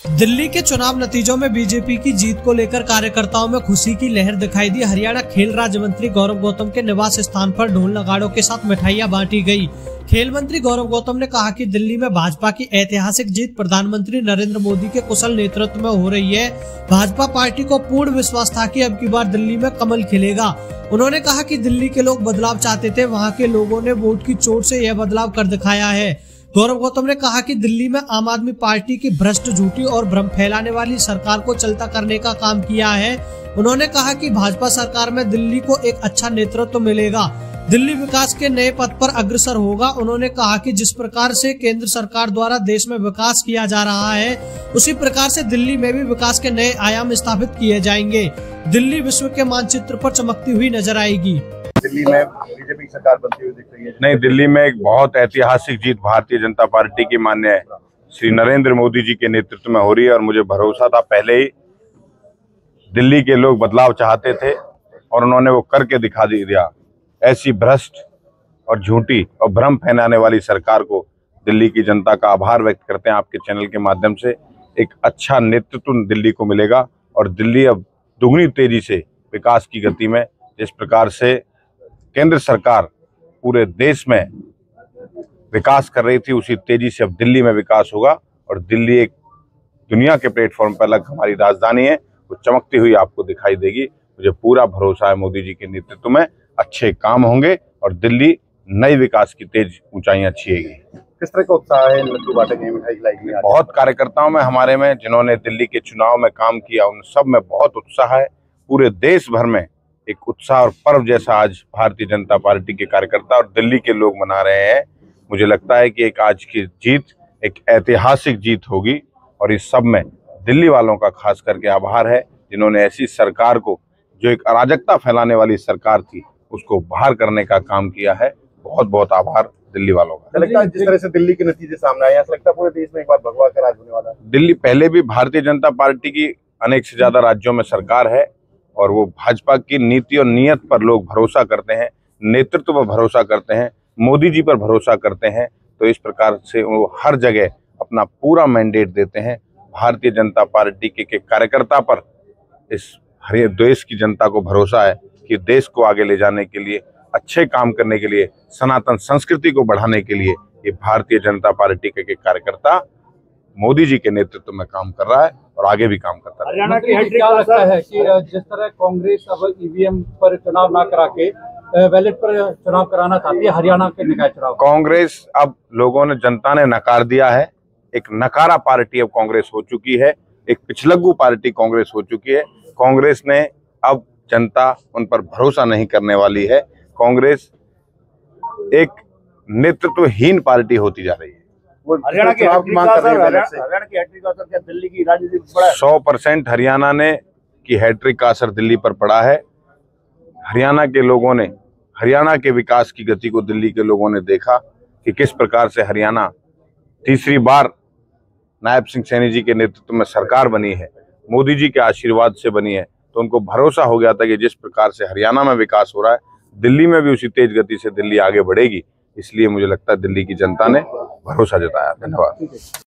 दिल्ली के चुनाव नतीजों में बीजेपी की जीत को लेकर कार्यकर्ताओं में खुशी की लहर दिखाई दी। हरियाणा खेल राज्य मंत्री गौरव गौतम के निवास स्थान पर ढोल नगाड़ों के साथ मिठाइयां बांटी गई। खेल मंत्री गौरव गौतम ने कहा कि दिल्ली में भाजपा की ऐतिहासिक जीत प्रधानमंत्री नरेंद्र मोदी के कुशल नेतृत्व में हो रही है। भाजपा पार्टी को पूर्ण विश्वास था कि अब की बार दिल्ली में कमल खिलेगा। उन्होंने कहा कि दिल्ली के लोग बदलाव चाहते थे, वहां के लोगों ने वोट की चोट से यह बदलाव कर दिखाया है। गौरव गौतम ने कहा कि दिल्ली में आम आदमी पार्टी की भ्रष्ट, झूठी और भ्रम फैलाने वाली सरकार को चलता करने का काम किया है। उन्होंने कहा कि भाजपा सरकार में दिल्ली को एक अच्छा नेतृत्व मिलेगा, दिल्ली विकास के नए पथ पर अग्रसर होगा। उन्होंने कहा कि जिस प्रकार से केंद्र सरकार द्वारा देश में विकास किया जा रहा है, उसी प्रकार से दिल्ली में भी विकास के नए आयाम स्थापित किए जाएंगे। दिल्ली विश्व के मानचित्र पर चमकती हुई नजर आएगी। दिल्ली में बीजेपी सरकार बनती हुई दिख रही है। नहीं, दिल्ली में एक बहुत ऐतिहासिक जीत भारतीय जनता पार्टी की माननीय श्री नरेंद्र मोदी जी के नेतृत्व में हो रही है और मुझे भरोसा था पहले ही दिल्ली के लोग बदलाव चाहते थे और उन्होंने वो करके दिखा दिया। ऐसी भ्रष्ट और झूठी और भ्रम फैलाने वाली सरकार को दिल्ली की जनता का आभार व्यक्त करते हैं। आपके चैनल के माध्यम से एक अच्छा नेतृत्व दिल्ली को मिलेगा और दिल्ली अब दुगनी तेजी से विकास की गति में, जिस प्रकार से केंद्र सरकार पूरे देश में विकास कर रही थी, उसी तेजी से अब दिल्ली में विकास होगा और दिल्ली एक दुनिया के प्लेटफॉर्म पर अलग हमारी राजधानी है, वो चमकती हुई आपको दिखाई देगी। मुझे पूरा भरोसा है मोदी जी के नेतृत्व में अच्छे काम होंगे और दिल्ली नई विकास की तेज ऊंचाइयां छुएगी। किस तरह का उत्साह है? लड्डू बांटे गए, मिठाई खिलाई गई। बहुत कार्यकर्ताओं में हमारे में जिन्होंने दिल्ली के चुनाव में काम किया, उन सब में बहुत उत्साह है। पूरे देश भर में एक उत्साह और पर्व जैसा आज भारतीय जनता पार्टी के कार्यकर्ता और दिल्ली के लोग मना रहे हैं। मुझे लगता है कि एक आज की जीत एक ऐतिहासिक जीत होगी और इस सब में दिल्ली वालों का खास करके आभार है, जिन्होंने ऐसी सरकार को, जो एक अराजकता फैलाने वाली सरकार थी, उसको बाहर करने का काम किया है। बहुत बहुत आभार दिल्ली वालों का। लगता है जिस तरह से दिल्ली के नतीजे सामने आए, ऐसा लगता है पूरे देश में एक बार भगवा का राज होने वाला है। दिल्ली पहले भी भारतीय जनता पार्टी की अनेक से ज्यादा राज्यों में सरकार है और वो भाजपा की नीति और नीयत पर लोग भरोसा करते हैं, नेतृत्व पर भरोसा करते हैं, मोदी जी पर भरोसा करते हैं। तो इस प्रकार से वो हर जगह अपना पूरा मैंडेट देते हैं। भारतीय जनता पार्टी के कार्यकर्ता पर इस हर देश की जनता को भरोसा है कि देश को आगे ले जाने के लिए, अच्छे काम करने के लिए, सनातन संस्कृति को बढ़ाने के लिए ये भारतीय जनता पार्टी के कार्यकर्ता मोदी जी के नेतृत्व में काम कर रहा है और आगे भी काम करता है। हरियाणा की हैट्रिक क्या लगता है कि जिस तरह कांग्रेस अब ईवीएम पर चुनाव ना करा के बैलेट पर चुनाव कराना चाहती है हरियाणा के निकाय चुनाव, कांग्रेस अब लोगों ने, जनता ने नकार दिया है। एक नकारा पार्टी अब कांग्रेस हो चुकी है, एक पिछलग्गू पार्टी कांग्रेस हो चुकी है। कांग्रेस ने अब जनता उन पर भरोसा नहीं करने वाली है। कांग्रेस एक नेतृत्वहीन पार्टी होती जा रही है। हरियाणा की हैट्रिक का असर क्या दिल्ली की राजनीति पर पड़ा है? 100% हरियाणा की हैट्रिक का असर दिल्ली पर पड़ा है। हरियाणा के लोगों ने, हरियाणा के विकास की गति को दिल्ली के लोगों ने देखा कि किस प्रकार से हरियाणा तीसरी बार नायब सिंह सैनी जी के नेतृत्व में सरकार बनी है, मोदी जी के आशीर्वाद से बनी है। तो उनको भरोसा हो गया था कि जिस प्रकार से हरियाणा में विकास हो रहा है, दिल्ली में भी उसी तेज गति से दिल्ली आगे बढ़ेगी। इसलिए मुझे लगता है दिल्ली की जनता ने भरोसा जताया। धन्यवाद।